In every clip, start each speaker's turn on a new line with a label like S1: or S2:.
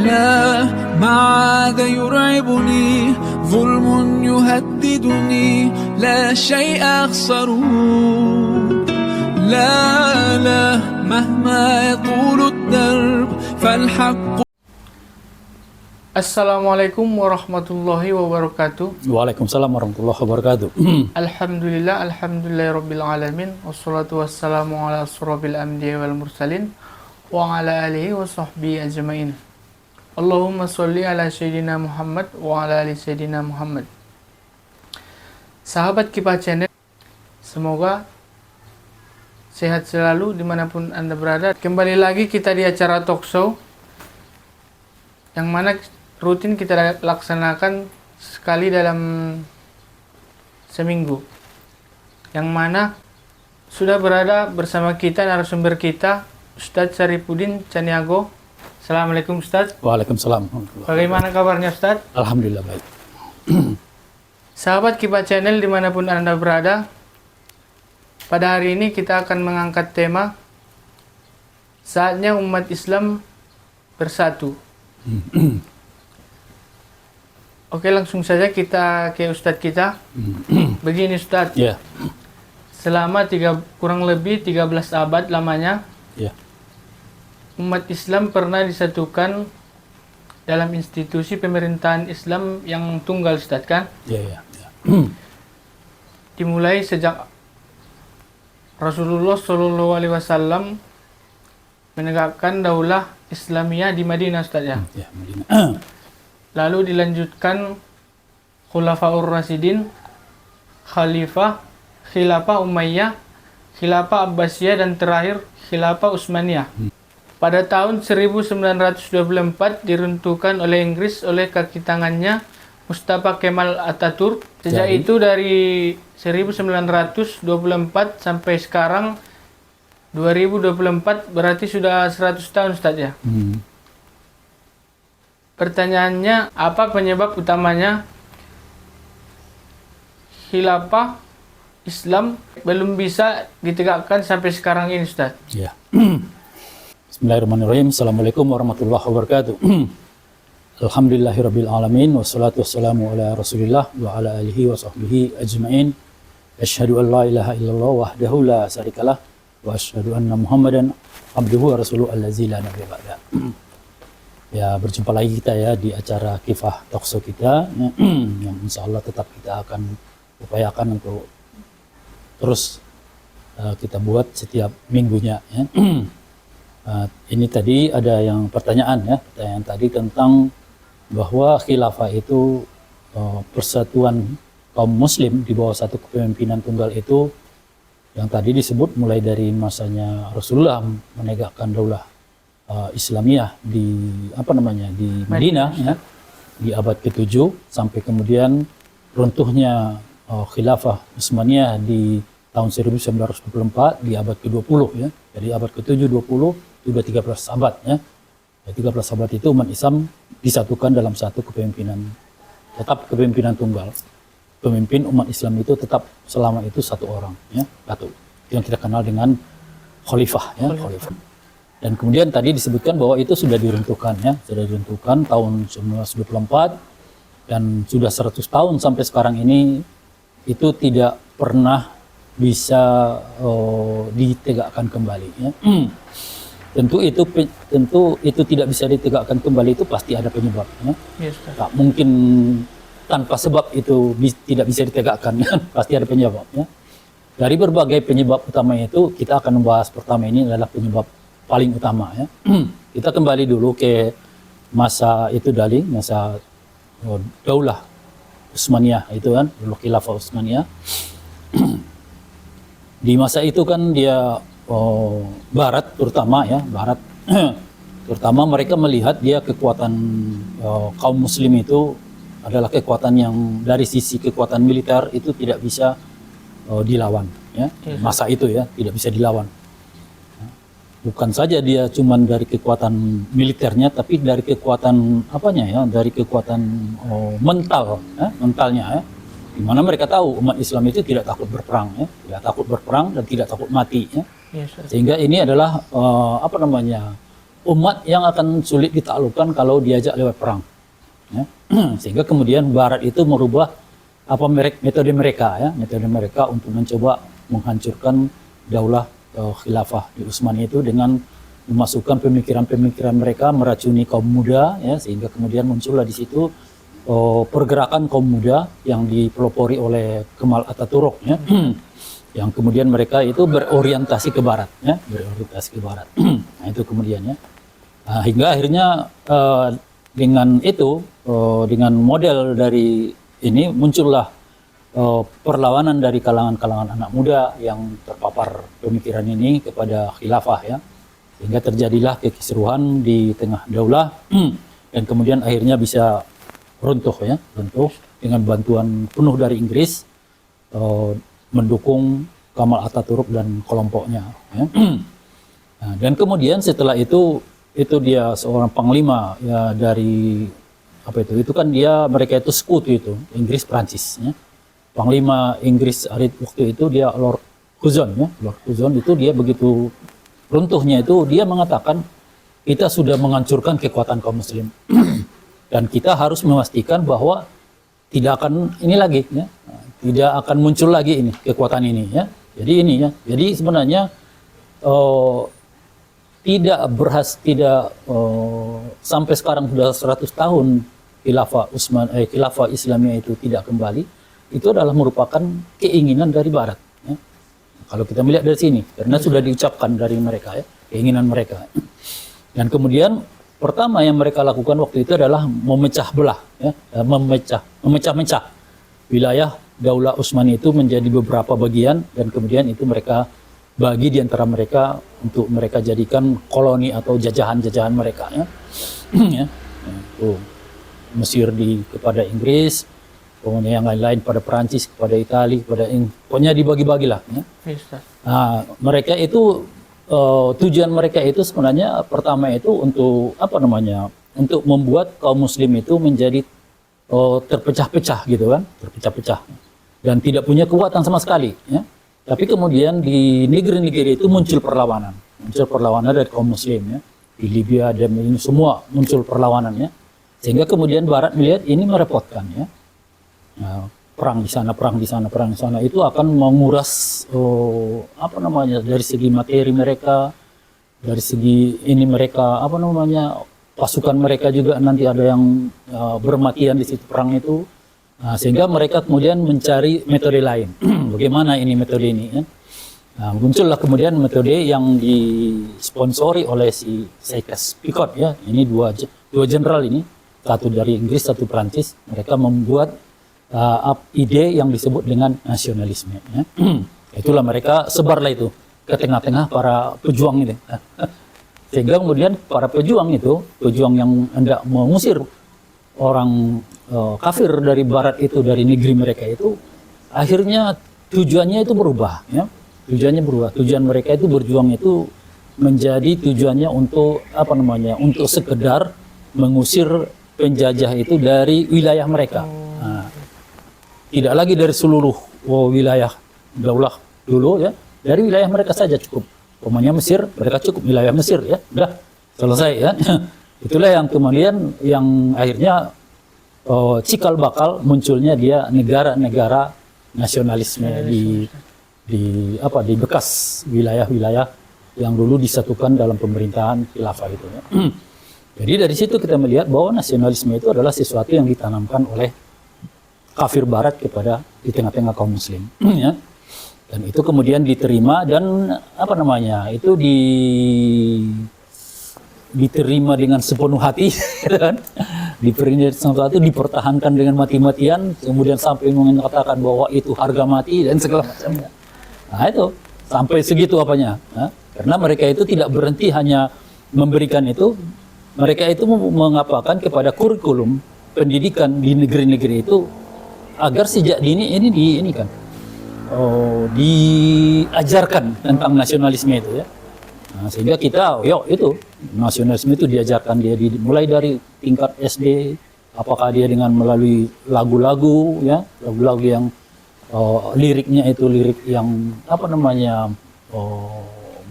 S1: لا ما عاد يرعبني ظلم يهددني لا شيء أخسره لا مهما يطول الدرب فالحق.
S2: Assalamualaikum warahmatullahi wabarakatuh.
S3: Waalaikumsalam warahmatullahi wabarakatuh.
S2: Alhamdulillahirabbil alamin wassalatu wassalamu ala asrofil anbiya'i wal mursalin wa ala alihi wa sahbihi ajmain. Allahumma sholli ala sayyidina Muhammad wa ala ali sayyidina Muhammad. Sahabat Kifah Channel, semoga sehat selalu dimanapun Anda berada. Kembali lagi kita di acara talk show yang mana rutin kita laksanakan sekali dalam seminggu, yang mana sudah berada bersama kita narasumber kita Ustadz Syarifudin Caniago. Assalamualaikum Ustadz.
S3: Waalaikumsalam.
S2: Bagaimana kabarnya Ustadz?
S3: Alhamdulillah baik.
S2: Sahabat Kifah Channel dimanapun Anda berada, pada hari ini kita akan mengangkat tema saatnya umat Islam bersatu. Oke, langsung saja kita ke Ustadz kita. Begini Ustadz,
S3: Ya.
S2: selama kurang lebih 13 abad lamanya,
S3: Ya.
S2: umat Islam pernah disatukan dalam institusi pemerintahan Islam yang tunggal Ustadz kan?
S3: Ya.
S2: Dimulai sejak Rasulullah SAW menegakkan daulah Islamiyah di Madinah Ustadz ya.
S3: Ya, Madinah.
S2: Lalu dilanjutkan Khulafaur Rasyidin, Khilafah Umayyah, Khilafah Abbasiyah, dan terakhir Khilafah Utsmaniyah. Pada tahun 1924 diruntuhkan oleh Inggris oleh kaki tangannya Mustafa Kemal Atatürk. Sejak itu dari 1924 sampai sekarang 2024 berarti sudah 100 tahun Ustaz ya. Pertanyaannya, apa penyebab utamanya khilafah Islam belum bisa ditegakkan sampai sekarang ini Ustaz?
S3: Ya. Bismillahirrahmanirrahim. Assalamualaikum warahmatullahi wabarakatuh. Alhamdulillahirabbil alamin wassalatu wassalamu ala Rasulillah wa ala alihi wa sahbihi ajmain. Asyhadu an la ilaha illallah wahdahu la syarikalah wa asyhadu anna Muhammadan abduhu wa rasuluhu allazi la nabiyya ba'da. Ya, berjumpa lagi kita ya di acara Kifah Talkshow kita yang insya Allah tetap kita akan upayakan untuk terus kita buat setiap minggunya ya. Ini tadi ada yang pertanyaan ya, pertanyaan tadi tentang bahwa khilafah itu persatuan kaum muslim di bawah satu kepemimpinan tunggal itu yang tadi disebut mulai dari masanya Rasulullah menegakkan daulah Islamiyah di di Madinah ya, di abad ke-7 sampai kemudian runtuhnya Khilafah Utsmaniyah di tahun 1924 di abad ke-20 ya. Jadi abad ke-7 20 sudah 13 abad ya. 13 abad itu umat Islam disatukan dalam satu kepemimpinan, tetap kepemimpinan tunggal. Pemimpin umat Islam itu tetap selama itu satu orang ya, satu. Yang kita kenal dengan khalifah ya, khalifah. Dan kemudian tadi disebutkan bahwa itu sudah diruntuhkan ya, sudah diruntuhkan tahun 1924 dan sudah 100 tahun sampai sekarang ini itu tidak pernah bisa ditegakkan kembali ya. Tentu itu tidak bisa ditegakkan kembali itu pasti ada penyebabnya. Yes, tak mungkin tanpa sebab itu tidak bisa ditegakkan ya. Pasti ada penyebabnya. Dari berbagai penyebab utama itu kita akan membahas pertama ini adalah penyebab paling utama ya. Kita kembali dulu ke masa itu dari masa daulah Utsmaniyah itu kan, dulu Khilafah Utsmaniyah. Di masa itu kan dia barat terutama ya, barat terutama mereka melihat dia kekuatan kaum muslim itu adalah kekuatan yang dari sisi kekuatan militer itu tidak bisa dilawan ya. Masa itu ya tidak bisa dilawan. Bukan saja dia cuman dari kekuatan militernya, tapi dari kekuatan apanya ya, dari kekuatan mentalnya ya. Di mana mereka tahu umat Islam itu tidak takut berperang ya, tidak takut berperang dan tidak takut mati ya. Sehingga ini adalah umat yang akan sulit ditaklukkan kalau diajak lewat perang. Ya. Sehingga kemudian Barat itu merubah metode mereka untuk mencoba menghancurkan daulah khilafah di Utsmani itu dengan memasukkan pemikiran-pemikiran mereka, meracuni kaum muda, ya, sehingga kemudian muncullah di situ pergerakan kaum muda yang dipelopori oleh Kemal Ataturk, ya, yang kemudian mereka itu berorientasi ke Barat, ya, Nah itu kemudiannya, hingga akhirnya dengan itu, dengan model dari ini muncullah perlawanan dari kalangan-kalangan anak muda yang terpapar pemikiran ini kepada khilafah, ya, sehingga terjadilah kekisruhan di tengah daulah dan kemudian akhirnya bisa runtuh dengan bantuan penuh dari Inggris, mendukung Kemal Ataturk dan kelompoknya, ya. Nah, dan kemudian setelah itu dia seorang panglima, ya, dari itu kan mereka itu sekutu itu Inggris Prancis, ya. Panglima Inggris waktu itu dia Lord Curzon, ya. Lord Curzon itu dia begitu runtuhnya itu dia mengatakan kita sudah menghancurkan kekuatan kaum muslim dan kita harus memastikan bahwa tidak akan ini lagi, ya, tidak akan muncul lagi ini kekuatan ini, ya. Jadi sebenarnya sampai sekarang sudah 100 tahun khilafah Islamiyah itu tidak kembali, itu adalah merupakan keinginan dari Barat, ya. Kalau kita melihat dari sini, karena sudah diucapkan dari mereka, ya, keinginan mereka. Dan kemudian pertama yang mereka lakukan waktu itu adalah memecah belah, ya, memecah-mecah wilayah daulah Utsmani itu menjadi beberapa bagian, dan kemudian itu mereka bagi di antara mereka untuk mereka jadikan koloni atau jajahan-jajahan mereka, ya. Ya. Itu Mesir kepada Inggris, kemudian yang lain-lain pada Perancis, kepada Italia, pokoknya dibagi-bagilah, ya. Nah, mereka itu tujuan mereka itu sebenarnya pertama itu untuk untuk membuat kaum muslim itu menjadi terpecah-pecah gitu kan, terpecah-pecah dan tidak punya kekuatan sama sekali, ya. Tapi kemudian di negeri-negeri itu muncul perlawanan dari kaum muslim, ya. Di Libya dan ini semua muncul perlawanannya, sehingga kemudian Barat melihat ini merepotkan, ya. Nah, perang di sana itu akan menguras dari segi materi mereka, dari segi ini mereka pasukan mereka juga nanti ada yang bermatian di situ perang itu. Nah, sehingga mereka kemudian mencari metode lain. Bagaimana ini metode ini, ya? Nah, muncullah kemudian metode yang disponsori oleh si Sykes-Picot, ya. Ini dua jenderal ini, satu dari Inggris, satu Prancis. Mereka membuat ide yang disebut dengan nasionalisme, ya. Itulah mereka sebarlah itu ke tengah-tengah para pejuang itu. Sehingga kemudian para pejuang yang hendak mengusir orang kafir dari Barat itu, dari negeri mereka itu, akhirnya tujuannya itu berubah, ya. Tujuan mereka itu berjuang itu menjadi tujuannya untuk untuk sekedar mengusir penjajah itu dari wilayah mereka. Nah, tidak lagi dari seluruh wilayah daulah dulu, ya, dari wilayah mereka saja cukup. Pokoknya Mesir, mereka cukup wilayah Mesir, ya, udah selesai, ya. Itulah yang kemudian yang akhirnya cikal bakal munculnya dia negara-negara nasionalisme di bekas wilayah-wilayah yang dulu disatukan dalam pemerintahan khilafah itu, ya. Jadi dari situ kita melihat bahwa nasionalisme itu adalah sesuatu yang ditanamkan oleh kafir Barat di tengah-tengah kaum muslim, ya. Dan itu kemudian diterima dan itu diterima dengan sepenuh hati, kan? Dipertahankan dengan mati-matian, kemudian sampai mengatakan bahwa itu harga mati dan segala macamnya. Nah itu sampai segitu apanya, ya? Karena mereka itu tidak berhenti hanya memberikan itu, mereka itu mengapakan kepada kurikulum pendidikan di negeri-negeri itu agar sejak dini ini kan diajarkan tentang nasionalisme itu, ya. Nah, sehingga kita itu nasionalisme itu diajarkan dia mulai dari tingkat SD, apakah dia dengan melalui lagu-lagu, ya, lagu-lagu yang liriknya itu lirik yang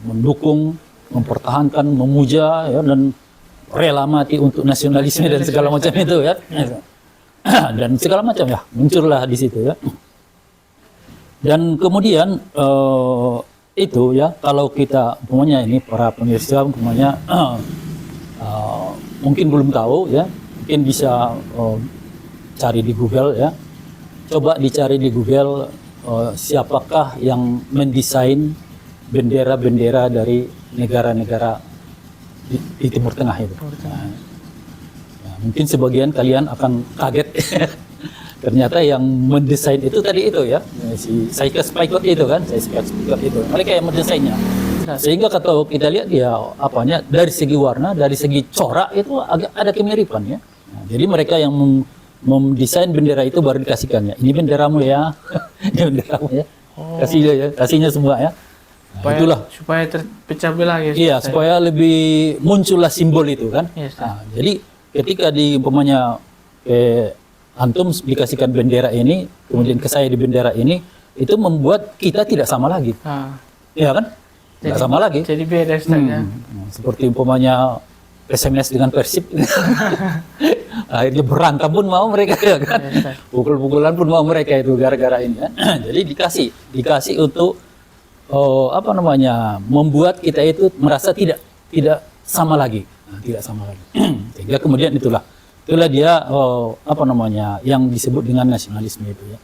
S3: mendukung mempertahankan, memuja ya, dan rela mati untuk nasionalisme dan segala macam itu ya. Dan segala macam ya muncullah di situ ya. Dan kemudian itu ya, kalau kita umpamanya ini para pemirsa umpamanya mungkin belum tahu ya, mungkin bisa cari di Google ya. Coba dicari di Google siapakah yang mendesain bendera-bendera dari negara-negara di Timur Tengah itu. Nah, mungkin sebagian kalian akan kaget. Ternyata yang mendesain itu tadi itu ya, si Sykes Picot itu kan, mereka yang mendesainnya. Sehingga kalau kita lihat ya apanya, dari segi warna, dari segi corak itu agak ada kemiripan ya. Nah, jadi mereka yang mendesain bendera itu baru dikasihkannya. Ini benderamu ya, ini benderamu ya. Kasihnya semua ya. Nah, itulah
S2: supaya terpecah belah ya.
S3: Iya, supaya lebih muncullah simbol itu kan.
S2: Yes,
S3: nah, jadi ketika di umpamanya antum dikasihkan bendera ini, kemudian ke saya di bendera ini, itu membuat kita tidak sama lagi. Iya kan? Tidak sama lagi.
S2: Jadi beda ya.
S3: Seperti umpamanya SMS dengan Persib. Akhirnya berantem pun mau mereka ya kan. Pukul-pukulan pun mau mereka itu gara-gara ini kan. Jadi dikasih untuk membuat kita itu merasa tidak sama lagi. Tidak sama lagi. Sehingga kemudian itulah dia yang disebut dengan nasionalisme itu ya.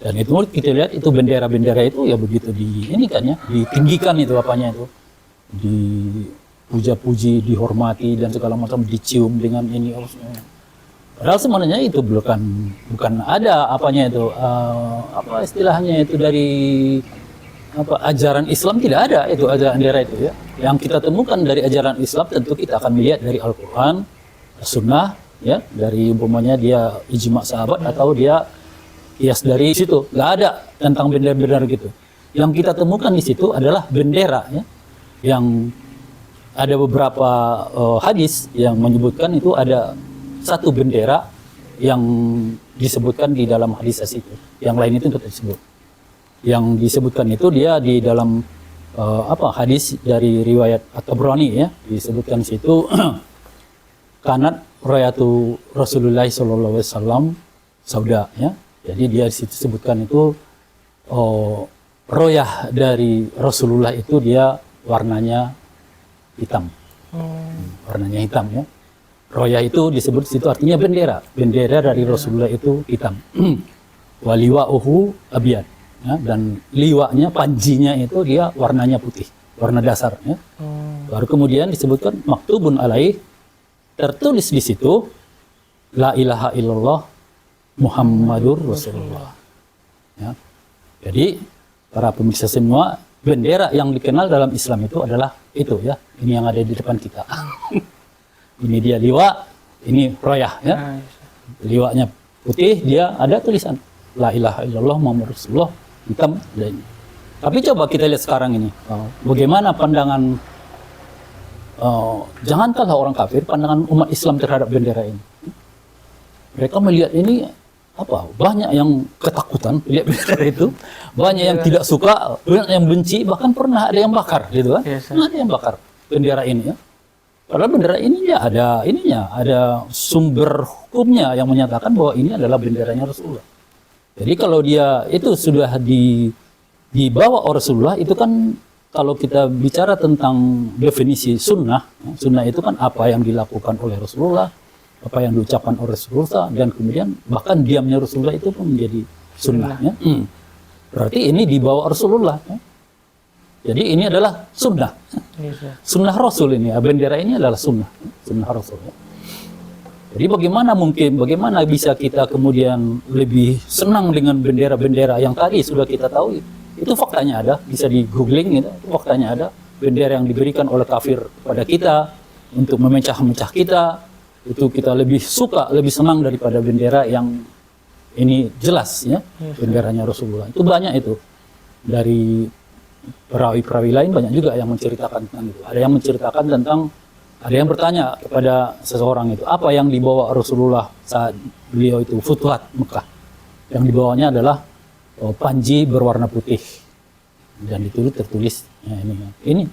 S3: Dan itu kita lihat itu bendera-bendera itu ya begitu ditinggikan itu apanya itu, dipuja-puji, dihormati dan segala macam, dicium dengan ini. Padahal sebenarnya itu bukan ada apanya itu istilahnya itu dari ajaran Islam, tidak ada itu ajaran bendera itu ya. Yang kita temukan dari ajaran Islam tentu kita akan melihat dari Al-Qur'an, Sunnah ya, dari umpamanya dia ijma sahabat atau dia kias dari situ. Nggak ada tentang bendera-bendera gitu. Yang kita temukan di situ adalah bendera ya, yang ada beberapa hadis yang menyebutkan itu ada satu bendera yang disebutkan di dalam hadis itu. Yang lain itu tidak disebut. Yang disebutkan itu dia di dalam hadis dari riwayat At-Tabrani ya, disebutkan situ kanat rayatu Rasulullah sallallahu alaihi wasallam sauda ya. Jadi dia di situ sebutkan itu royah dari Rasulullah itu dia warnanya hitam. Warnanya hitam ya. Royah itu disebut situ artinya bendera. Bendera dari Rasulullah itu hitam. Waliwa'uhu abyad. Ya, dan liwanya, panjinya itu dia warnanya putih, warna dasar ya. Baru kemudian disebutkan maktubun alaih, tertulis di situ la ilaha illallah Muhammadur Rasulullah. Ya. Jadi para pemirsa semua, bendera yang dikenal dalam Islam itu adalah itu ya. Ini yang ada di depan kita. Ini dia liwa, ini royah ya. Liwanya putih, dia ada tulisan la ilaha illallah Muhammadur Rasulullah hitam. Tapi coba kita lihat sekarang ini, bagaimana pandangan jangankanlah orang kafir, pandangan umat Islam terhadap bendera ini. Mereka melihat ini banyak yang ketakutan lihat bendera itu, banyak yang tidak suka, banyak yang benci, bahkan pernah ada yang bakar gitu kan. Ada yang bakar bendera ini ya. Padahal bendera ini ya ada sumber hukumnya yang menyatakan bahwa ini adalah benderanya Rasulullah. Jadi kalau dia itu sudah dibawa oleh Rasulullah, itu kan kalau kita bicara tentang definisi sunnah, sunnah itu kan apa yang dilakukan oleh Rasulullah, apa yang diucapkan oleh Rasulullah, dan kemudian bahkan diamnya Rasulullah itu pun menjadi sunnah. Ya. Berarti ini dibawa Rasulullah. Ya. Jadi ini adalah sunnah. Sunnah Rasul ini, bendera ini adalah sunnah Rasul. Ya. Jadi bagaimana bisa kita kemudian lebih senang dengan bendera-bendera yang tadi sudah kita tahu, itu faktanya ada, bisa di googling gitu, itu faktanya ada, bendera yang diberikan oleh kafir kepada kita untuk memecah-mecah kita, itu kita lebih suka, lebih senang daripada bendera yang ini jelas ya, benderanya Rasulullah. Itu banyak itu, dari perawi-perawi lain banyak juga yang menceritakan tentang itu. Ada yang menceritakan tentang, ada yang bertanya kepada seseorang itu, apa yang dibawa Rasulullah saat beliau itu Futuhat Mekah. Yang dibawanya adalah panji berwarna putih. Dan itu tertulis, ya ini.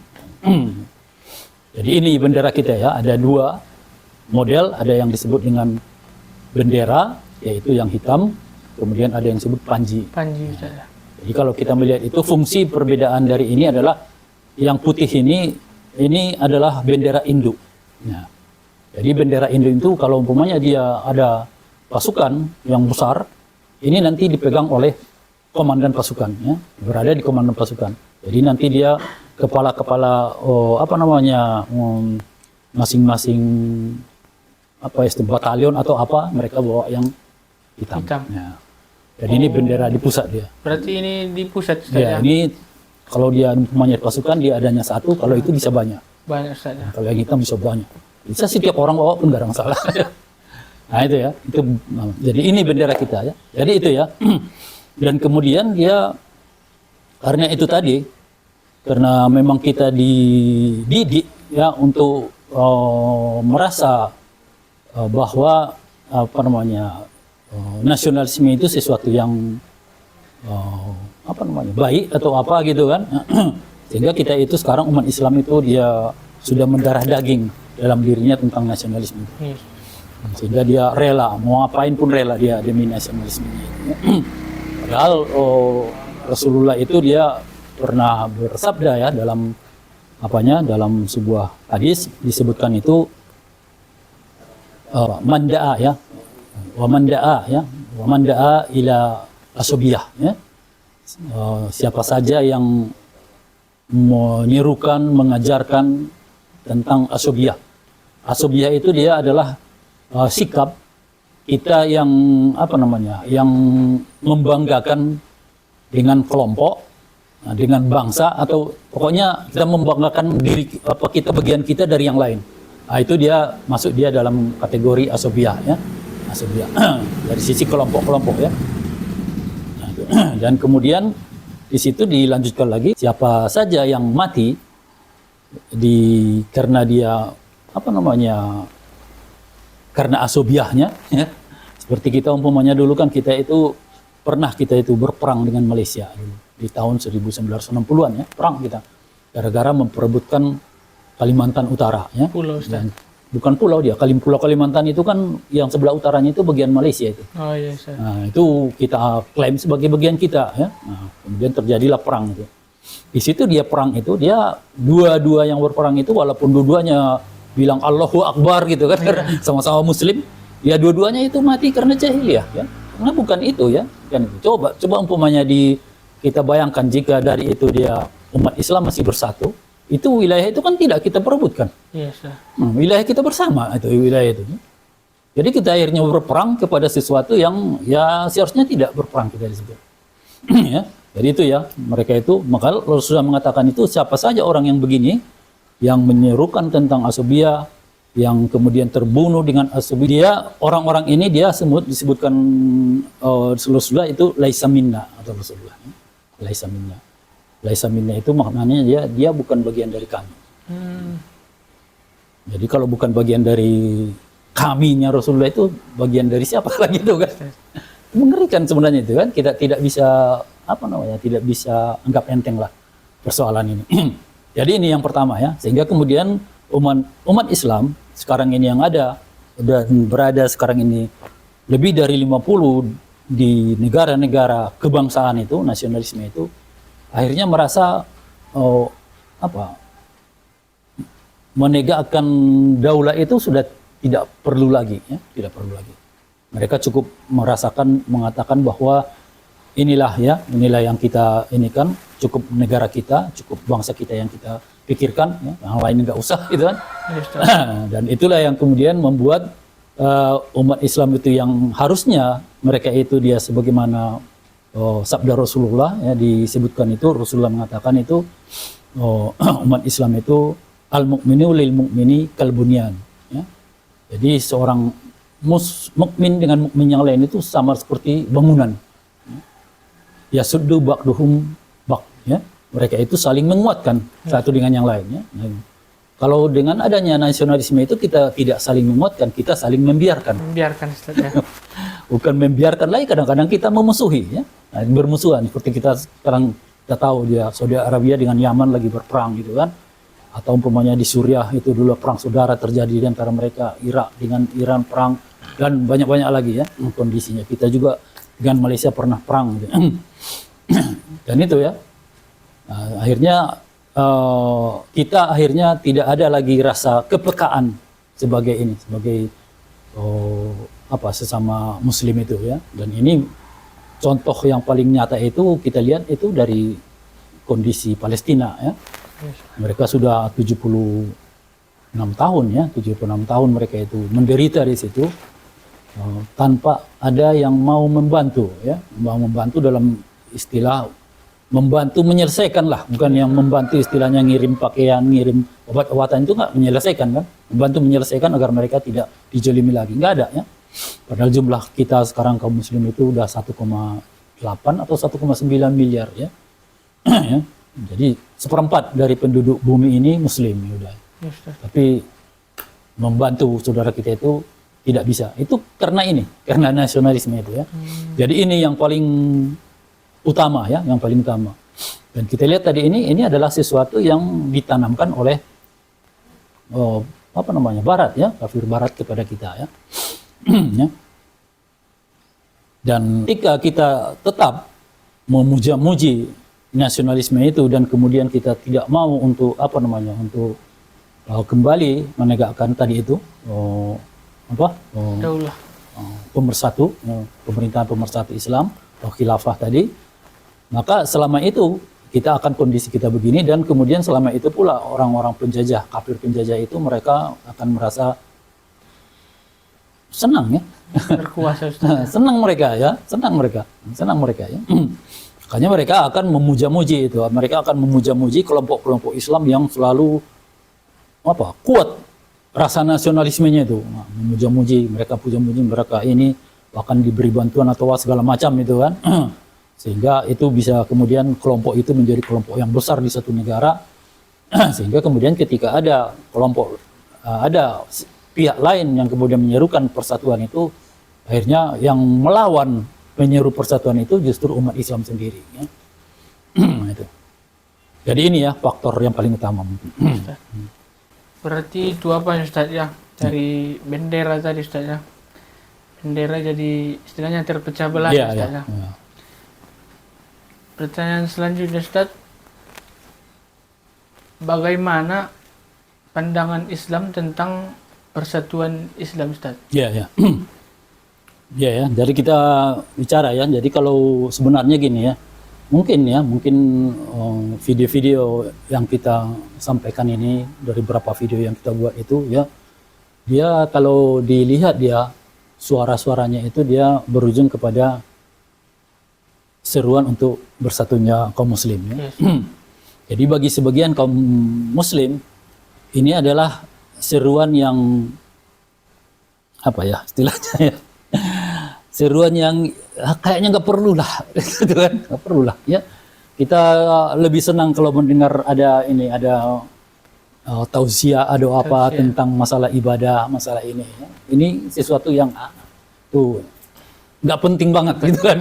S3: Jadi ini bendera kita ya, ada dua model, ada yang disebut dengan bendera, yaitu yang hitam, kemudian ada yang disebut panji.
S2: Panji Ustaz.
S3: Jadi kalau kita melihat itu fungsi perbedaan dari ini adalah yang putih ini adalah bendera induk. Nah, jadi bendera induk itu kalau umpamanya dia ada pasukan yang besar, ini nanti dipegang oleh komandan pasukan, ya, berada di komandan pasukan. Jadi nanti dia kepala-kepala masing-masing batalion atau apa mereka bawa yang hitam. Ya. Jadi ini bendera di pusat dia.
S2: Berarti ini di pusat Ustaz
S3: Ya, ini kalau dia umpamanya pasukan dia adanya satu, kalau itu bisa banyak.
S2: Banyak Ustaz.
S3: Nah, kalau yang hitam bisa banyak. Bisa setiap orang bawa pun gak ada masalah. Nah itu ya, jadi ini bendera kita ya. Jadi itu ya. Dan kemudian dia karena itu tadi, karena memang kita dididik ya untuk merasa bahwa nasionalisme itu sesuatu yang baik atau apa gitu kan. Sehingga kita itu sekarang umat Islam itu dia sudah mendarah daging dalam dirinya tentang nasionalisme. Sehingga dia rela, mau ngapain pun rela dia demi nasionalisme. Padahal Rasulullah itu dia pernah bersabda ya dalam dalam sebuah hadis disebutkan itu manda'a ya, wa manda'a ila asubiyah ya. Siapa saja yang menyerukan, mengajarkan tentang asubiyah. Asubiyah itu dia adalah sikap kita yang yang membanggakan dengan kelompok, dengan bangsa, atau pokoknya kita membanggakan diri kita bagian kita dari yang lain. Nah, itu dia masuk dia dalam kategori asubiyah ya. Asubiyah dari sisi kelompok-kelompok ya. Nah, dan kemudian di situ dilanjutkan lagi siapa saja yang mati karena dia karena asubiyahnya ya. Seperti kita umpamanya dulu kan kita itu berperang dengan Malaysia dulu di tahun 1960-an ya, perang kita gara-gara memperebutkan Kalimantan Utara ya.
S2: Pulau Ustaz.
S3: Dan bukan pulau dia, Pulau Kalimantan itu kan yang sebelah utaranya itu bagian Malaysia itu.
S2: Oh iya Ustaz.
S3: Nah, itu kita klaim sebagai bagian kita ya. Nah, kemudian terjadilah perang itu. Di situ dia perang itu dia dua-dua yang berperang itu walaupun dua-duanya bilang Allahu Akbar gitu kan, sama-sama Muslim, ya dua-duanya itu mati karena jahiliyah ya. Karena bukan itu ya. Kan coba umpamanya kita bayangkan jika dari itu dia umat Islam masih bersatu, itu wilayah itu kan tidak kita perebutkan.
S2: Yes,
S3: wilayah kita bersama itu wilayah itu. Jadi kita akhirnya berperang kepada sesuatu yang ya seharusnya tidak berperang kita di situ. Ya. Jadi itu ya, mereka itu maka Rasulullah mengatakan itu siapa saja orang yang begini yang menyerukan tentang asubiyah, yang kemudian terbunuh dengan asubiyah, orang-orang ini dia disebutkan Rasulullah itu laisa minna atau Rasulullah. Laisa minna. Laisa minna itu maknanya dia bukan bagian dari kami. Jadi kalau bukan bagian dari kaminya Rasulullah itu bagian dari siapa lagi itu kan? Mengerikan sebenarnya itu kan, kita tidak bisa tidak bisa anggap enteng lah persoalan ini. Jadi ini yang pertama ya, sehingga kemudian umat Islam sekarang ini yang ada dan berada sekarang ini lebih dari 50 di negara-negara kebangsaan itu, nasionalisme itu, akhirnya merasa menegakkan daulah itu sudah tidak perlu lagi ya, tidak perlu lagi. Mereka cukup mengatakan bahwa inilah yang kita ini kan, cukup negara kita, cukup bangsa kita yang kita pikirkan, ya, yang lain nggak usah gitu kan. Dan itulah yang kemudian membuat umat Islam itu yang harusnya mereka itu dia sebagaimana sabda Rasulullah ya, disebutkan itu Rasulullah mengatakan itu umat Islam itu al-mu'minu lil mu'mini kal bunyan ya. Jadi seorang mukmin dengan mukmin yang lain itu sama seperti bangunan. Ya suddu ba'duhum bak ya. Mereka itu saling menguatkan satu dengan yang lainnya. Kalau dengan adanya nasionalisme itu kita tidak saling menguatkan, kita saling membiarkan.
S2: Membiarkan ya.
S3: Bukan membiarkan lagi, kadang-kadang kita memusuhi ya. Nah, bermusuhan seperti kita sekarang kita tahu dia Saudi Arabia dengan Yaman lagi berperang gitu kan. atau umpamanya di Suriah itu dulu perang saudara terjadi di antara mereka, Irak dengan Iran perang, dan banyak-banyak lagi ya kondisinya. Kita juga dengan Malaysia pernah perang gitu. Dan itu ya akhirnya kita akhirnya tidak ada lagi rasa kepekaan sebagai ini, sebagai sesama Muslim itu ya. Dan ini contoh yang paling nyata itu kita lihat itu dari kondisi Palestina ya. Mereka sudah 76 tahun ya, 76 tahun mereka itu menderita di situ tanpa ada yang mau membantu ya, mau membantu dalam istilah membantu menyelesaikan lah, bukan yang membantu istilahnya ngirim pakaian, ngirim obat-obatan, itu nggak menyelesaikan kan, membantu menyelesaikan agar mereka tidak dijolimi lagi, nggak ada ya. Padahal jumlah kita sekarang kaum muslim itu udah 1,8 atau 1,9 miliar ya. Ya. Jadi 1/4 dari penduduk bumi ini muslim ya udah. Tapi membantu saudara kita itu tidak bisa. Itu karena ini, karena nasionalisme itu ya. Jadi ini yang paling utama ya, yang paling utama. Dan kita lihat tadi ini adalah sesuatu yang ditanamkan oleh Barat ya, kafir Barat kepada kita ya. Ya. Dan ketika kita tetap memuja-muji nasionalisme itu dan kemudian kita tidak mau untuk untuk kembali menegakkan tadi itu
S2: Daulah.
S3: Pemersatu, pemerintahan pemersatu Islam atau khilafah tadi, maka selama itu kita akan kondisi kita begini, dan kemudian selama itu pula orang-orang penjajah, kafir penjajah itu mereka akan merasa senang ya,
S2: Berkuasa Ustaz.
S3: senang mereka ya. Makanya mereka akan memuja-muji itu, mereka akan memuja-muji kelompok-kelompok Islam yang selalu kuat rasa nasionalismenya itu, memuja-muji, mereka puja-muji mereka ini, bahkan diberi bantuan atau segala macam itu kan, sehingga itu bisa kemudian kelompok itu menjadi kelompok yang besar di satu negara, sehingga kemudian ketika ada ada pihak lain yang kemudian menyerukan persatuan itu, akhirnya yang melawan menyeru persatuan itu justru umat Islam sendiri ya. Itu. Jadi ini ya faktor yang paling utama mungkin.
S2: Berarti itu apa Ustaz ya? Dari bendera tadi Ustaz ya. Bendera jadi istilahnya terpecah belah Ustaz ya. Pertanyaan selanjutnya Ustaz, bagaimana pandangan Islam tentang persatuan Islam Ustaz?
S3: Ya. Ya, jadi kita bicara ya. Jadi kalau sebenarnya gini ya, mungkin video-video yang kita sampaikan ini, dari beberapa video yang kita buat itu ya, dia kalau dilihat dia suara-suaranya itu dia berujung kepada seruan untuk bersatunya kaum muslim ya. Jadi bagi sebagian kaum muslim ini adalah seruan yang istilahnya ya, seruan yang kayaknya nggak perlu lah, gitu kan, nggak perlu lah ya. Kita lebih senang kalau mendengar ada tausiah, ada apa tentang masalah ibadah, masalah ini ya. Ini sesuatu yang tuh nggak penting banget gitu kan,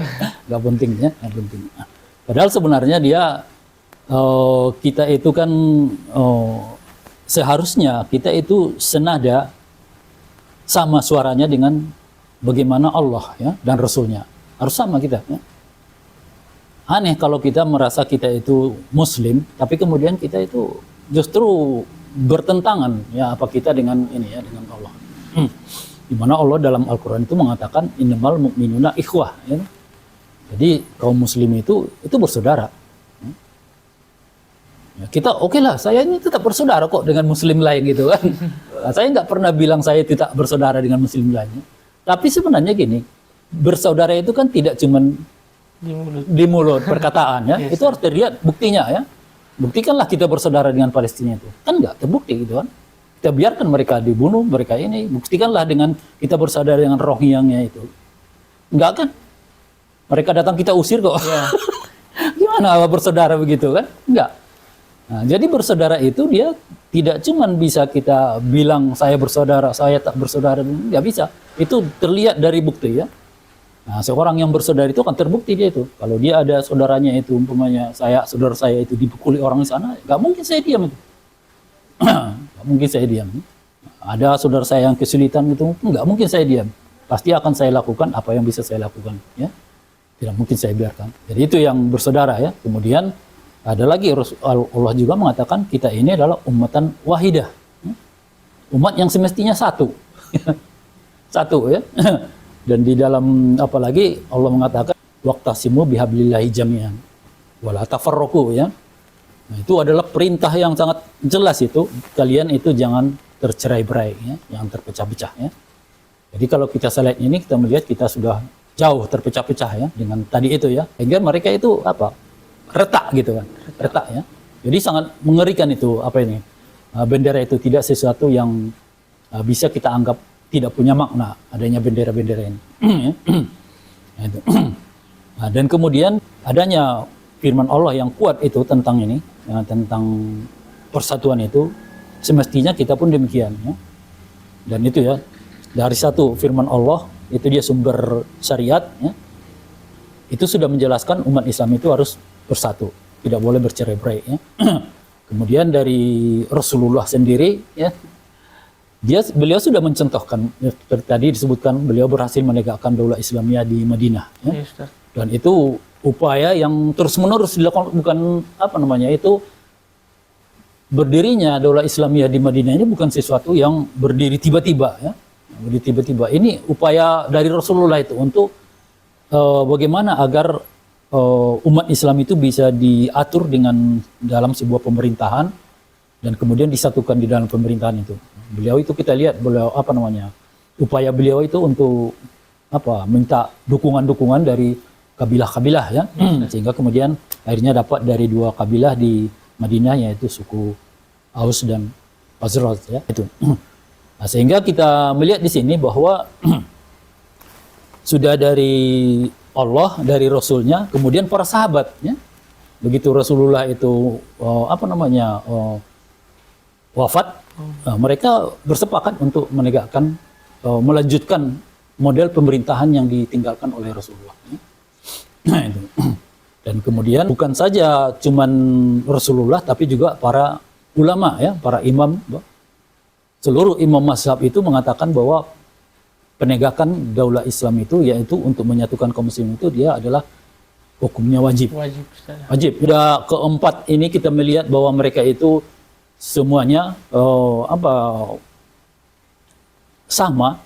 S3: nggak penting ya, nggak penting. Padahal sebenarnya dia kita itu kan seharusnya kita itu senada sama suaranya dengan bagaimana Allah ya dan Rasulnya, harus sama kita ya. Aneh kalau kita merasa kita itu muslim tapi kemudian kita itu justru bertentangan ya kita dengan ini ya, dengan Allah. Di mana Allah dalam Al-Qur'an itu mengatakan innamal mu'minuna ikhwah ya. Jadi kaum muslim itu bersaudara. Ya, kita oke lah, saya ini tetap bersaudara kok dengan muslim lain gitu kan. Saya nggak pernah bilang saya tidak bersaudara dengan muslim lainnya. Tapi sebenarnya gini, bersaudara itu kan tidak cuma di mulut perkataan ya, itu harus terlihat buktinya ya. Buktikanlah kita bersaudara dengan Palestina itu, kan nggak terbukti gitu kan. Kita biarkan mereka dibunuh, mereka ini, buktikanlah dengan kita bersaudara dengan Rohingya itu, nggak kan? Mereka datang kita usir kok. Gimana bersaudara begitu kan? Nggak. Nah, jadi bersaudara itu dia tidak cuma bisa kita bilang saya bersaudara, saya tak bersaudara, nggak bisa. Itu terlihat dari bukti ya. Nah, seorang yang bersaudara itu akan terbukti dia itu. Kalau dia ada saudaranya itu, umpamanya saudara saya itu dipukuli orang di sana, nggak mungkin saya diam itu. Nggak mungkin saya diam. Ada saudara saya yang kesulitan gitu, nggak mungkin saya diam. Pasti akan saya lakukan apa yang bisa saya lakukan, ya. Tidak mungkin saya biarkan. Jadi itu yang bersaudara, ya. Kemudian ada lagi Allah juga mengatakan kita ini adalah ummatan wahidah, umat yang semestinya satu, satu, ya. Dan di dalam apalagi Allah mengatakan waqtasimu bihablillahi jami'an wala tafarraqu, ya. Nah, itu adalah perintah yang sangat jelas itu, kalian itu jangan tercerai-berai, ya, jangan terpecah-pecah, ya. Jadi kalau kita lihat ini, kita melihat kita sudah jauh terpecah-pecah, ya, dengan tadi itu, ya. Sehingga mereka itu apa? Retak gitu kan, retak, ya. Jadi sangat mengerikan itu apa ini? Bendera itu tidak sesuatu yang bisa kita anggap tidak punya makna adanya bendera-bendera ini. Nah, itu. Nah, dan kemudian adanya firman Allah yang kuat itu tentang ini, ya, tentang persatuan itu, semestinya kita pun demikian, ya. Dan itu, ya, dari satu firman Allah itu dia sumber syariat, ya, itu sudah menjelaskan umat Islam itu harus bersatu, tidak boleh bercerai-berai, ya. Kemudian dari Rasulullah sendiri, ya, beliau sudah mencontohkan, ya, tadi disebutkan beliau berhasil menegakkan daulah Islamiyah di Madinah, ya.
S2: Yes,
S3: Dan itu upaya yang terus-menerus dilakukan, bukan apa namanya itu, berdirinya daulah Islamiyah di Madinah ini bukan sesuatu yang berdiri tiba-tiba, ya. Berdiri tiba-tiba. Ini upaya dari Rasulullah itu untuk bagaimana agar umat Islam itu bisa diatur dengan dalam sebuah pemerintahan dan kemudian disatukan di dalam pemerintahan itu. Beliau itu kita lihat beliau apa namanya, upaya beliau itu untuk apa, minta dukungan-dukungan dari kabilah-kabilah, ya, sehingga kemudian akhirnya dapat dari dua kabilah di Madinah, yaitu suku Aus dan Khazraj, ya, itu. Nah, sehingga kita melihat di sini bahwa sudah dari Allah, dari Rasulnya, kemudian para sahabat, ya. Begitu Rasulullah itu apa namanya wafat, mereka bersepakat untuk menegakkan, melanjutkan model pemerintahan yang ditinggalkan oleh Rasulullah, ya. Nah, itu. Dan kemudian bukan saja cuman Rasulullah, tapi juga para ulama, ya, para imam, seluruh imam mazhab itu mengatakan bahwa penegakan daulah Islam itu, yaitu untuk menyatukan kaum muslimin itu, dia adalah hukumnya wajib. Wajib. Sudah keempat ini kita melihat bahwa mereka itu semuanya sama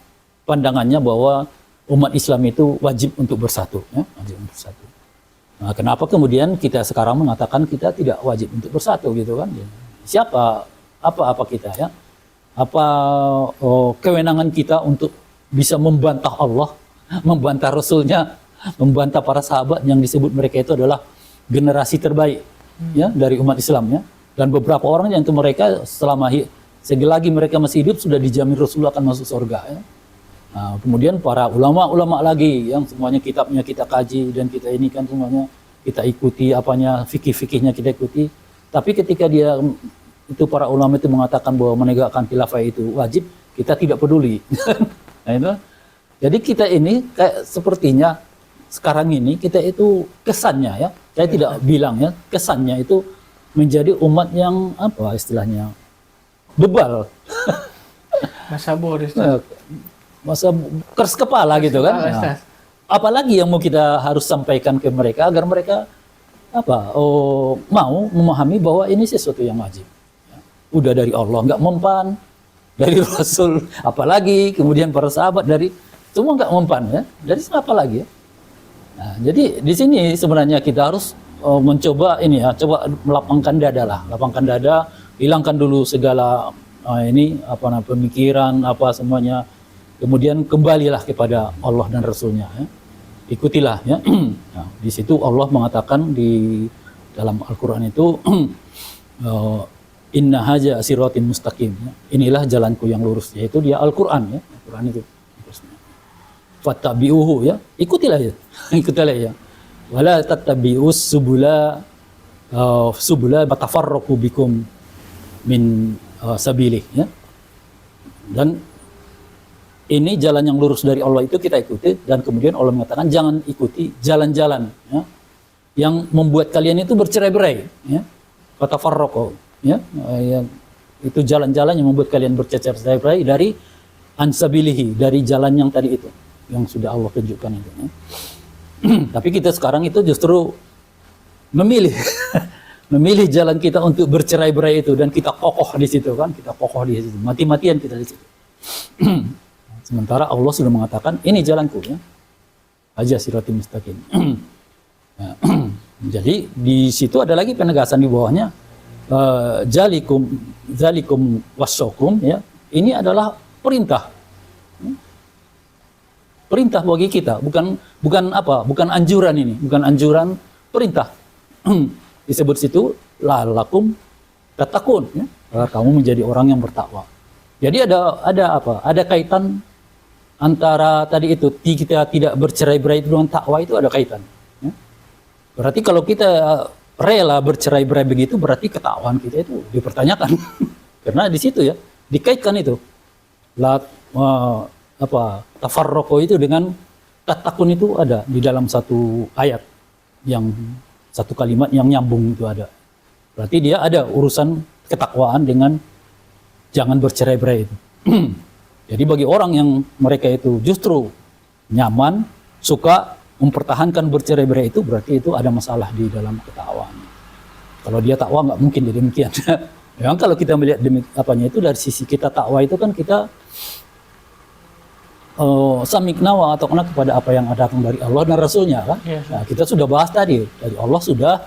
S3: pandangannya bahwa umat Islam itu wajib untuk bersatu, ya, wajib untuk bersatu. Nah, kenapa kemudian kita sekarang mengatakan kita tidak wajib untuk bersatu, gitu kan? Siapa apa kita, ya? Apa kewenangan kita untuk bisa membantah Allah, membantah Rasulnya, membantah para sahabat yang disebut mereka itu adalah generasi terbaik, ya, dari umat Islam, ya. Dan beberapa orang yang itu mereka selagi mereka masih hidup sudah dijamin Rasulullah akan masuk surga, ya. Nah, kemudian para ulama-ulama lagi yang semuanya kitabnya kita kaji dan kita ini kan semuanya kita ikuti, apanya fikih-fikihnya kita ikuti. Tapi ketika dia itu para ulama itu mengatakan bahwa menegakkan khilafah itu wajib, kita tidak peduli. Nah, itu. Jadi kita ini kayak sepertinya sekarang ini kita itu kesannya, ya, saya tidak bilang, ya, kesannya itu menjadi umat yang apa istilahnya bebal.
S2: Masa boris.
S3: Masa keras kepala gitu kan. Nah, apalagi yang mau kita harus sampaikan ke mereka agar mereka mau memahami bahwa ini sesuatu yang wajib. Ya. Udah dari Allah nggak mempan, dari Rasul apalagi, kemudian para sahabat dari semua nggak mempan, ya. Dari siapa lagi, ya? Nah, jadi di sini sebenarnya kita harus mencoba ini, ya, coba melapangkan dada lah, lapangkan dada, hilangkan dulu segala pemikiran apa semuanya. Kemudian kembalilah kepada Allah dan Rasulnya, ya. Ikutilah, ya. Nah, di situ Allah mengatakan di dalam Al-Quran itu inna haja siratin mustaqim, ya. Inilah jalanku yang lurus, yaitu dia Al-Quran, ya. Al-Quran itu fattabi'uhu, ya, ikutilah, ya. Ikutilah, ya. Wala tattabi'us subula batafarraqu bikum min sabilih, ya. Dan ini jalan yang lurus dari Allah itu kita ikuti, dan kemudian Allah mengatakan jangan ikuti jalan-jalan, ya, yang membuat kalian itu bercerai-berai, ya. Fatafarraqu, ya. Itu jalan-jalan yang membuat kalian bercerai-berai dari ansabilihi, dari jalan yang tadi itu, yang sudah Allah tunjukkan itu. Tapi kita sekarang itu justru memilih memilih jalan kita untuk bercerai-berai itu, dan kita kokoh di situ kan, kita kokoh di situ, mati-matian kita di situ. Sementara Allah sudah mengatakan ini jalanku ya, aja siratim mustaqim. Nah, jadi di situ ada lagi penegasan di bawahnya, zalikum wasyakum ya, ini adalah perintah. Perintah bagi kita, bukan anjuran ini, bukan anjuran, perintah. Disebut situ la'allakum tattaqun ya, agar kamu menjadi orang yang bertakwa. Jadi ada kaitan antara tadi itu, kita tidak bercerai-berai dengan takwa, itu ada kaitan ya. Berarti kalau kita rela bercerai-berai begitu, berarti ketakwaan kita itu dipertanyakan. Karena di situ ya dikaitkan itu tafarraqo itu dengan tattaqun, itu ada di dalam satu ayat, yang satu kalimat yang nyambung itu ada. Berarti dia ada urusan ketakwaan dengan jangan bercerai-berai itu. Jadi bagi orang yang mereka itu justru nyaman, suka mempertahankan bercerai-berai itu, berarti itu ada masalah di dalam ketakwaan. Kalau dia takwa nggak mungkin jadi demikian. Memang kalau kita melihat itu dari sisi kita takwa itu kan kita samikna wa ata'na kepada apa yang datang dari Allah dan Rasulnya kan. Yes. Nah, kita sudah bahas tadi, dari Allah sudah,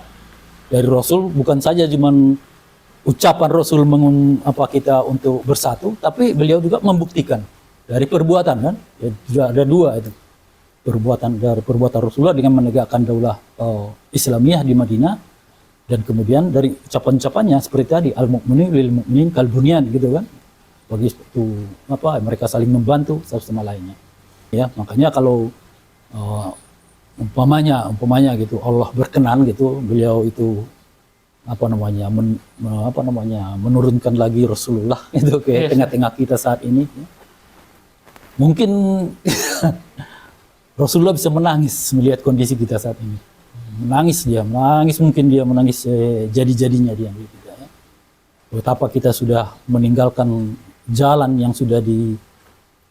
S3: dari Rasul bukan saja cuman ucapan Rasul kita untuk bersatu, tapi beliau juga membuktikan dari perbuatan kan. Ya, sudah ada dua itu. Perbuatan Rasulullah dengan menegakkan daulah Islamiyah di Madinah, dan kemudian dari ucapan-ucapannya seperti tadi, al-mu'minu lil mu'min kal bunyan gitu kan. Bagi itu mereka saling membantu satu sama lainnya ya. Makanya kalau umpamanya gitu Allah berkenan gitu, beliau itu menurunkan lagi Rasulullah itu ke tengah-tengah kita saat ini ya. Mungkin Rasulullah bisa menangis melihat kondisi kita saat ini, mungkin dia menangis jadi-jadinya dia gitu ya. Betapa kita sudah meninggalkan jalan yang sudah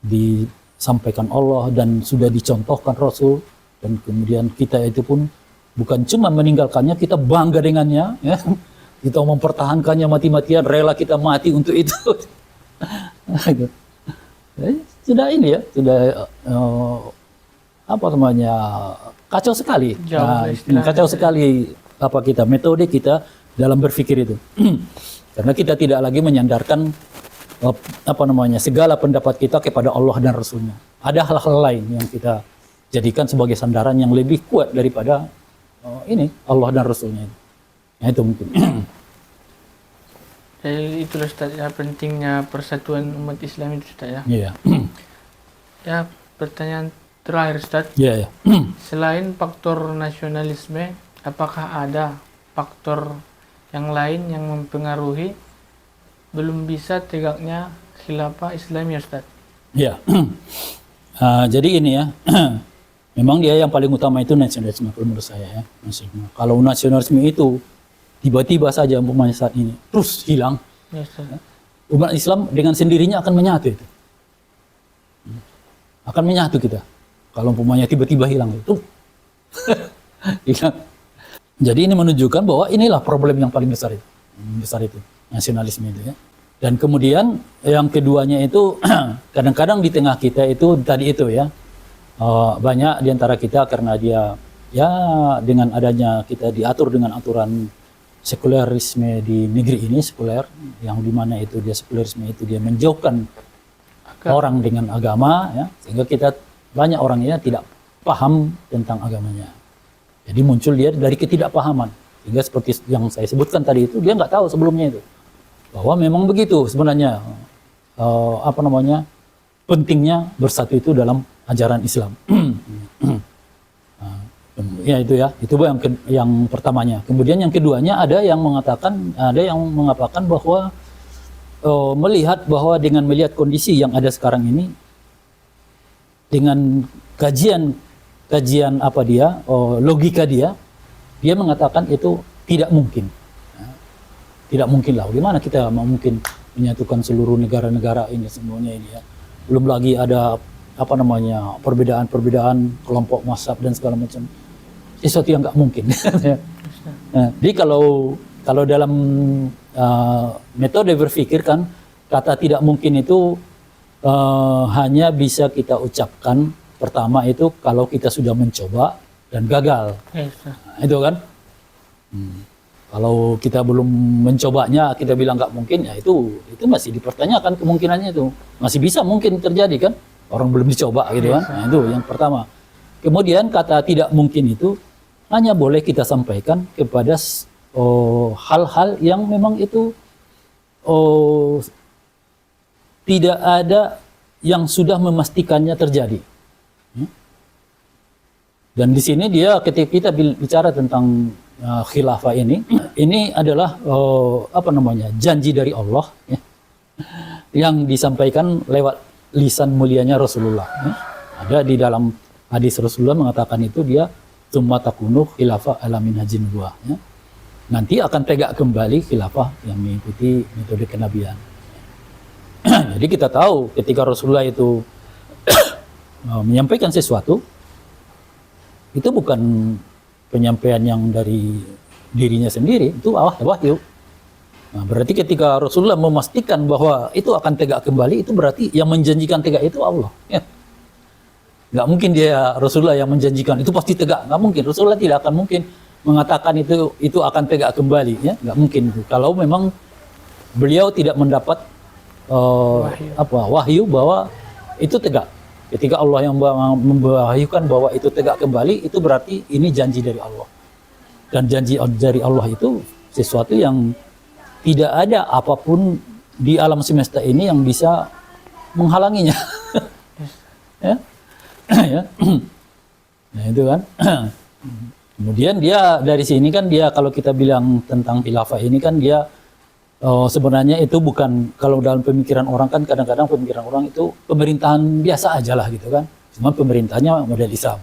S3: disampaikan Allah dan sudah dicontohkan Rasul, dan kemudian kita itu pun bukan cuma meninggalkannya, kita bangga dengannya ya. Kita mempertahankannya mati-matian, rela kita mati untuk itu. Sudah ini ya, sudah kacau sekali. Kacau sekali metode kita dalam berpikir itu. Karena kita tidak lagi menyandarkan segala pendapat kita kepada Allah dan Rasulnya. Ada hal-hal lain yang kita jadikan sebagai sandaran yang lebih kuat daripada Allah dan Rasulnya. Nah, itu mungkin.
S2: Jadi itulah Ustaz ya, pentingnya persatuan umat Islam itu Ustaz ya.
S3: Iya.
S2: Ya, pertanyaan terakhir Ustaz.
S3: Iya.
S2: Selain faktor nasionalisme, apakah ada faktor yang lain yang mempengaruhi belum bisa tegaknya khilafah Islamiyah Ustaz? Ya.
S3: Jadi ini ya, memang dia yang paling utama itu nasionalisme menurut saya ya. Kalau nasionalisme itu tiba-tiba saja umpamanya saat ini terus hilang, ya, umat Islam dengan sendirinya akan menyatu itu. Akan menyatu kita. Kalau umpamanya tiba-tiba hilang itu. Hilang. Jadi ini menunjukkan bahwa inilah problem yang paling besar itu. Nasionalisme itu ya. Dan kemudian yang keduanya itu kadang-kadang di tengah kita itu tadi itu ya, banyak di antara kita karena dia ya dengan adanya kita diatur dengan aturan sekulerisme di negeri ini, sekuler yang dimana itu dia sekulerisme itu dia menjauhkan orang dengan agama ya, sehingga kita banyak orangnya tidak paham tentang agamanya. Jadi muncul dia dari ketidakpahaman. Sehingga seperti yang saya sebutkan tadi itu, dia nggak tahu sebelumnya itu bahwa memang begitu sebenarnya pentingnya bersatu itu dalam ajaran Islam. Ya itu ya, itu yang pertamanya. Kemudian yang keduanya ada yang mengatakan bahwa melihat bahwa dengan melihat kondisi yang ada sekarang ini, dengan kajian logika dia mengatakan itu tidak mungkin. Tidak mungkin lah. Bagaimana kita mau mungkin menyatukan seluruh negara-negara ini semuanya ini ya. Belum lagi ada apa namanya perbedaan-perbedaan kelompok mazhab dan segala macam. Sesuatu yang nggak mungkin. Nah, jadi kalau dalam metode berpikir kan kata tidak mungkin itu hanya bisa kita ucapkan pertama itu kalau kita sudah mencoba dan gagal. Nah, itu kan. Kalau kita belum mencobanya, kita bilang nggak mungkin, ya itu masih dipertanyakan kemungkinannya itu. Masih bisa mungkin terjadi kan, orang belum dicoba gitu kan. Nah, itu yang pertama. Kemudian kata tidak mungkin itu hanya boleh kita sampaikan kepada hal-hal yang memang itu tidak ada yang sudah memastikannya terjadi. Dan di sini dia ketika kita bicara tentang khilafah ini adalah janji dari Allah ya, yang disampaikan lewat lisan mulianya Rasulullah ya. Ada di dalam hadis Rasulullah mengatakan itu dia tsumma takunu khilafah ala minhajin nubuwah ya. Nanti akan tegak kembali khilafah yang mengikuti metode kenabian. Jadi kita tahu ketika Rasulullah itu menyampaikan sesuatu itu bukan penyampaian yang dari dirinya sendiri, itu wahyu. Nah, berarti ketika Rasulullah memastikan bahwa itu akan tegak kembali, itu berarti yang menjanjikan tegak itu Allah. Ya. Nggak mungkin dia Rasulullah yang menjanjikan itu pasti tegak, nggak mungkin. Rasulullah tidak akan mungkin mengatakan itu akan tegak kembali, ya nggak mungkin. Kalau memang beliau tidak mendapat wahyu bahwa itu tegak. Ketika Allah yang membahayukan bahwa itu tegak kembali, itu berarti ini janji dari Allah. Dan janji dari Allah itu sesuatu yang tidak ada apapun di alam semesta ini yang bisa menghalanginya. Ya? Ya. Nah itu kan. Kemudian dia dari sini kan dia kalau kita bilang tentang khilafah ini kan dia sebenarnya itu bukan, kalau dalam pemikiran orang kan kadang-kadang pemikiran orang itu pemerintahan biasa aja lah gitu kan. Cuma pemerintahnya model Islam.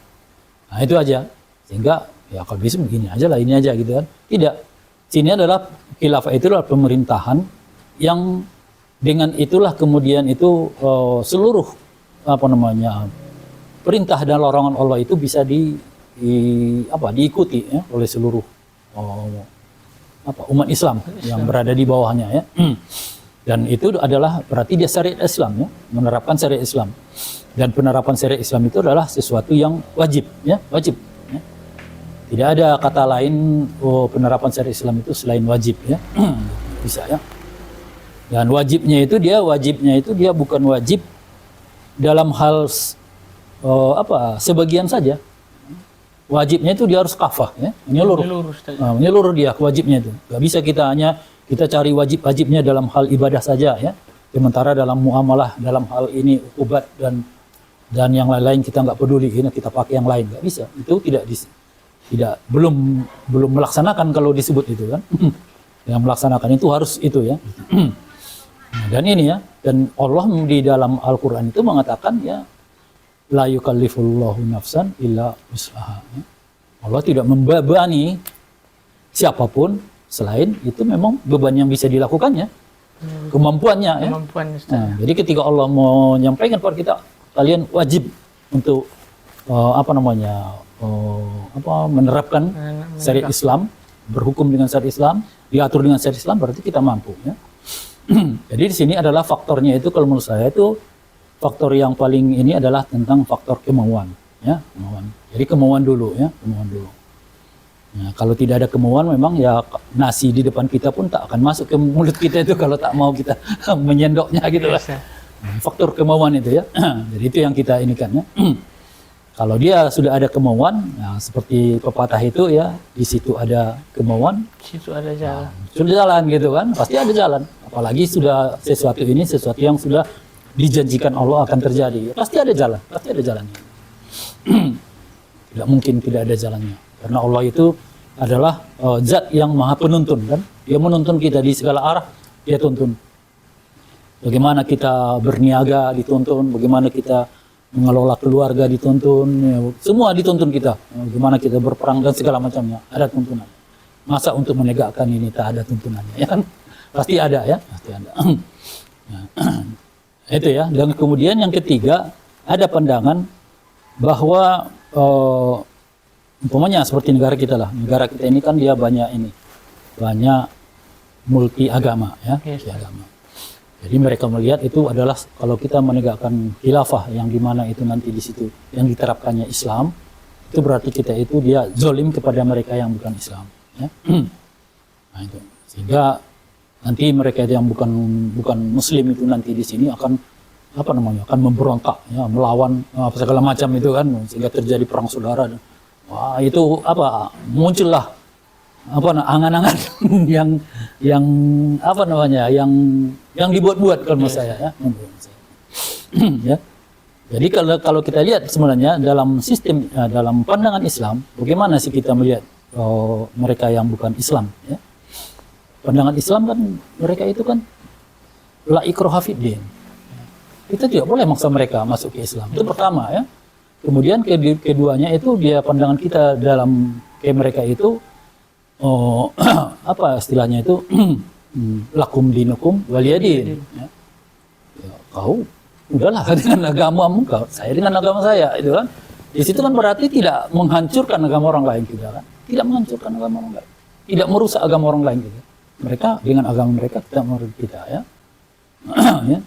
S3: Nah itu aja. Sehingga ya kalau bisa begini aja lah, ini aja gitu kan. Tidak. Sini adalah khilafah itu adalah pemerintahan yang dengan itulah kemudian itu seluruh perintah dan larangan Allah itu bisa diikuti ya, oleh seluruh umat Islam yang berada di bawahnya ya. Dan itu adalah berarti dia syariat Islam ya, menerapkan syariat Islam. Dan penerapan syariat Islam itu adalah sesuatu yang wajib ya, wajib ya. Tidak ada kata lain penerapan syariat Islam itu selain wajib ya. Bisa ya. Dan wajibnya itu dia bukan wajib dalam hal sebagian saja. Wajibnya itu dia harus kafah ya, menyeluruh dia wajibnya itu. Gak bisa kita cari wajibnya dalam hal ibadah saja ya. Sementara dalam muamalah, dalam hal ini ubat dan yang lain-lain kita nggak peduli, kita pakai yang lain, nggak bisa. Itu belum melaksanakan kalau disebut itu kan. Yang melaksanakan itu harus itu ya. Dan ini ya, dan Allah di dalam Al-Quran itu mengatakan ya, la yukallifullahu nafsan illa wus'aha. Allah tidak membebani siapapun selain itu memang beban yang bisa dilakukannya, kemampuannya ya. Nah, jadi ketika Allah mau menyampaikan kepada kita, kalian wajib untuk menerapkan syariat Islam, berhukum dengan syariat Islam, diatur dengan syariat Islam, berarti kita mampu ya. Jadi di sini adalah faktornya itu kalau menurut saya itu faktor yang paling ini adalah tentang faktor kemauan, ya, kemauan. Jadi kemauan dulu, ya, kemauan dulu. Nah, kalau tidak ada kemauan, memang ya nasi di depan kita pun tak akan masuk ke mulut kita itu kalau tak mau kita menyendoknya gitu lah. Faktor kemauan itu ya. Jadi itu yang kita ini kan ya. Kalau dia sudah ada kemauan, ya, seperti pepatah itu ya, di situ ada kemauan,
S2: di situ ada jalan.
S3: Nah, sudah jalan gitu kan, pasti ada jalan. Apalagi sudah sesuatu yang sudah dijanjikan Allah akan terjadi, pasti ada jalan, pasti ada jalannya. Tidak mungkin tidak ada jalannya, karena Allah itu adalah zat yang maha penuntun kan, dia menuntun kita di segala arah, dia tuntun. Bagaimana kita berniaga dituntun, bagaimana kita mengelola keluarga dituntun, ya, semua dituntun kita. Bagaimana kita berperang dan segala macamnya, ada tuntunan. Masa untuk menegakkan ini tak ada tuntunannya, ya kan? Pasti ada ya, pasti ada. Itu ya. Dan kemudian yang ketiga, ada pandangan bahwa umpamanya seperti negara kita lah. Negara kita ini kan dia banyak multi agama ya,
S2: Yes.
S3: multi agama. Jadi mereka melihat itu adalah kalau kita menegakkan khilafah yang dimana itu nanti di situ yang diterapkannya Islam, itu berarti kita itu dia zolim kepada mereka yang bukan Islam. Ya. Nah, itu. Sehingga nanti mereka yang bukan Muslim itu nanti di sini akan akan memberontak, ya, melawan segala macam itu kan, sehingga terjadi perang saudara. Wah itu muncullah angan-angan yang dibuat-buat kalau menurut saya ya. Ya. Jadi kalau kita lihat sebenarnya dalam pandangan Islam, bagaimana sih kita melihat mereka yang bukan Islam ya. Pandangan Islam kan mereka itu kan la ikraha fid din. Kita tidak boleh maksa mereka masuk ke Islam. Itu pertama ya. Kemudian keduanya itu dia pandangan kita dalam mereka itu istilahnya itu lakum dinukum waliyadin ya. Ya, kau udahlah dengan agamamu, saya dengan agama saya itu kan. Di situ kan berarti tidak menghancurkan agama orang lain kita kan. Tidak menghancurkan agama orang lain. Tidak merusak agama orang lain kita. Mereka dengan agama mereka tidak merusak kita ya. Ya.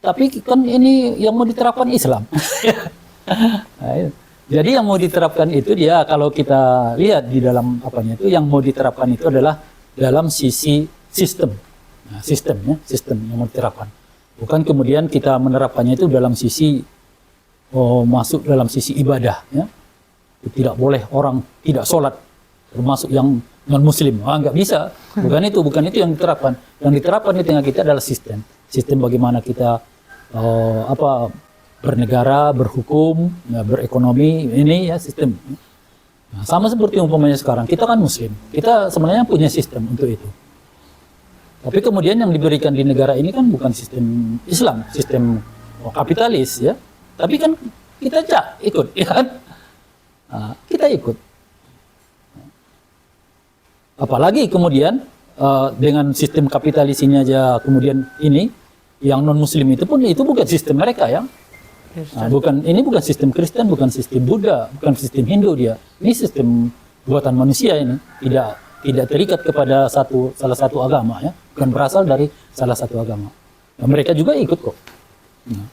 S3: Tapi kan ini yang mau diterapkan Islam. Nah, jadi yang mau diterapkan itu dia kalau kita lihat di dalam itu yang mau diterapkan itu adalah dalam sisi sistem. Nah, sistem yang mau diterapkan. Bukan kemudian kita menerapkannya itu dalam sisi masuk dalam sisi ibadah ya. Tidak boleh orang tidak sholat termasuk yang non muslim. Nggak bisa. Bukan itu yang diterapkan. Yang diterapkan di tengah kita adalah sistem bagaimana kita bernegara, berhukum, ya, berekonomi, ini ya sistem. Nah, sama seperti umpamanya sekarang, kita kan muslim, kita sebenarnya punya sistem untuk itu. Tapi kemudian yang diberikan di negara ini kan bukan sistem Islam, sistem kapitalis ya. Tapi kan kita ikut, ya kan? Nah, kita ikut. Apalagi kemudian dengan sistem kapitalis ini aja kemudian ini yang non muslim itu pun itu bukan sistem mereka ya. Nah, ini bukan sistem Kristen, bukan sistem Buddha, bukan sistem Hindu dia. Ini sistem buatan manusia ini, tidak terikat kepada salah satu agama ya, bukan berasal dari salah satu agama. Nah, mereka juga ikut kok. Nah,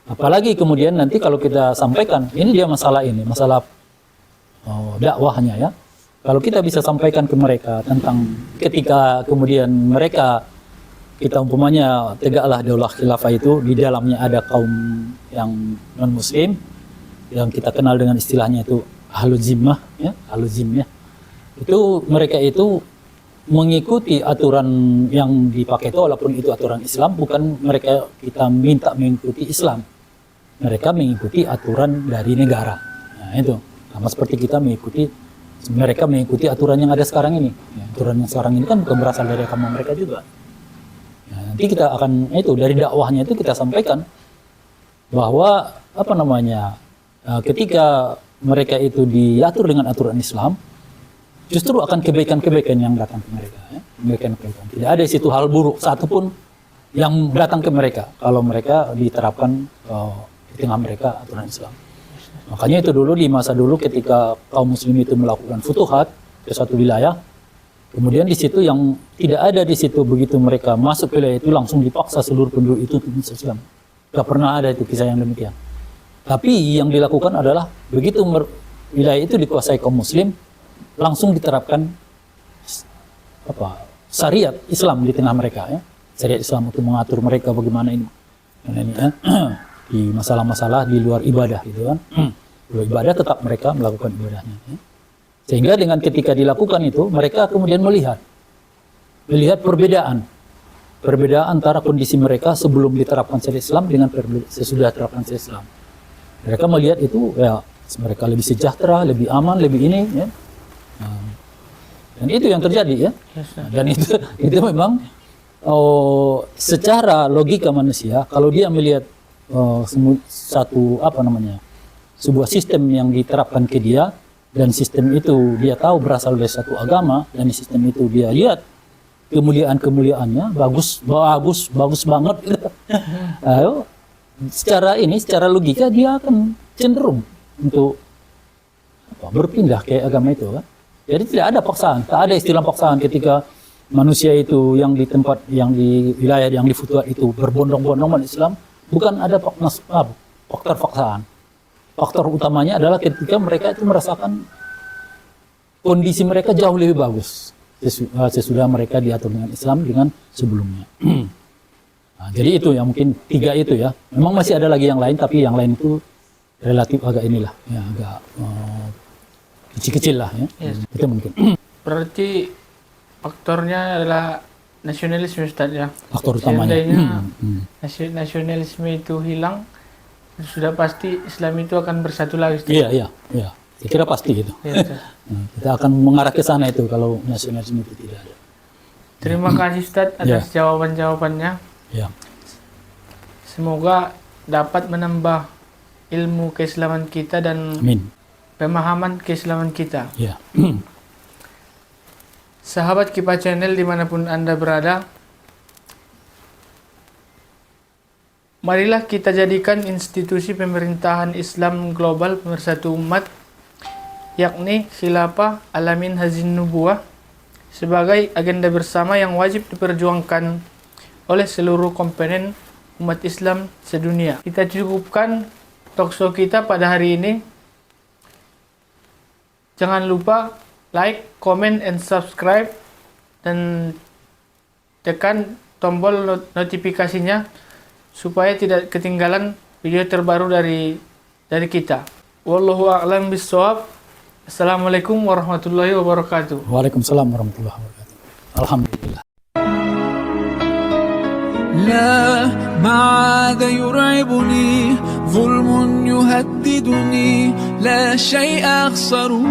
S3: apalagi kemudian nanti kalau kita sampaikan, ini dia masalah dakwahnya ya. Kalau kita bisa sampaikan ke mereka tentang ketika kemudian kita umpamanya tegaklah daulah khilafah itu, di dalamnya ada kaum yang non muslim yang kita kenal dengan istilahnya itu ahlul zimmah ya, itu mereka itu mengikuti aturan yang dipakai itu walaupun itu aturan Islam, bukan kita minta mengikuti Islam, mereka mengikuti aturan dari negara. Nah, itu sama seperti mereka mengikuti aturan yang ada sekarang ini ya, aturan yang sekarang ini kan bukan berasal dari agama mereka juga. Nah, nanti kita akan dari dakwahnya itu kita sampaikan bahwa ketika mereka itu diatur dengan aturan Islam, justru akan kebaikan-kebaikan yang datang ke mereka ya. Kebaikan-kebaikan. Tidak ada situ hal buruk satupun yang datang ke mereka kalau mereka diterapkan di tengah mereka aturan Islam. Makanya itu dulu di masa dulu ketika kaum muslim itu melakukan futuhat ke suatu wilayah, kemudian di situ yang tidak ada di situ begitu mereka masuk ke wilayah itu langsung dipaksa seluruh penduduk itu ke Islam. Tidak pernah ada itu kisah yang demikian. Tapi yang dilakukan adalah begitu wilayah itu dikuasai kaum muslim, langsung diterapkan syariat Islam di tengah mereka ya. Syariat Islam untuk mengatur mereka bagaimana ini ya. Di masalah-masalah di luar ibadah gitu kan. Di luar ibadah tetap mereka melakukan ibadahnya ya. Sehingga dengan ketika dilakukan itu, mereka kemudian melihat perbedaan antara kondisi mereka sebelum diterapkan syariat Islam dengan sesudah diterapkan syariat Islam. Mereka melihat itu ya mereka lebih sejahtera, lebih aman, lebih ini ya. Nah, dan itu yang terjadi ya. Dan itu memang secara logika manusia kalau dia melihat sebuah sistem yang diterapkan ke dia, dan sistem itu dia tahu berasal dari satu agama, dan sistem itu dia lihat kemuliaan-kemuliaannya bagus banget. Ayo, secara logika dia akan cenderung untuk berpindah ke agama itu kan. Jadi tidak ada paksaan, tak ada istilah paksaan ketika manusia itu yang di tempat, yang di wilayah, yang di Futuhat itu berbondong-bondong umat Islam, bukan ada faktor paksaan. Faktor utamanya adalah ketika mereka itu merasakan kondisi mereka jauh lebih bagus sesudah mereka diatur dengan Islam dengan sebelumnya. Nah, jadi itu yang mungkin 3 itu ya. Memang masih ada lagi yang lain, tapi yang lain itu relatif agak inilah, ya agak kecil-kecil lah ya.
S2: Yes.
S3: Itu mungkin.
S2: Berarti faktornya adalah nasionalisme, Ustaz ya.
S3: Faktor utamanya.
S2: Seandainya nasionalisme itu hilang, sudah pasti Islam itu akan bersatu lagi, Ustaz.
S3: Iya. Saya kira pasti itu.
S2: Ya, Ustaz.
S3: Kita akan mengarah ke sana itu kalau nasionalisme itu tidak ada.
S2: Terima kasih Ustaz atas jawaban-jawabannya.
S3: Ya.
S2: Semoga dapat menambah ilmu keislaman kita dan
S3: Amin.
S2: pemahaman keislaman kita.
S3: Ya.
S2: Sahabat Kipa Channel dimanapun Anda berada, marilah kita jadikan institusi pemerintahan Islam global pemersatu umat, yakni Khilafah Alamin Hazin Nubuwah, sebagai agenda bersama yang wajib diperjuangkan oleh seluruh komponen umat Islam sedunia. Kita cukupkan talkshow kita pada hari ini. Jangan lupa like, comment, and subscribe, dan tekan tombol notifikasinya supaya tidak ketinggalan video terbaru dari kita. Wallahu a'lam bishawab. Assalamualaikum warahmatullahi wabarakatuh.
S3: Waalaikumsalam warahmatullahi wabarakatuh. Alhamdulillah.
S1: لا ما عاد يرعبني ظلم يهددني لا شيء أخسره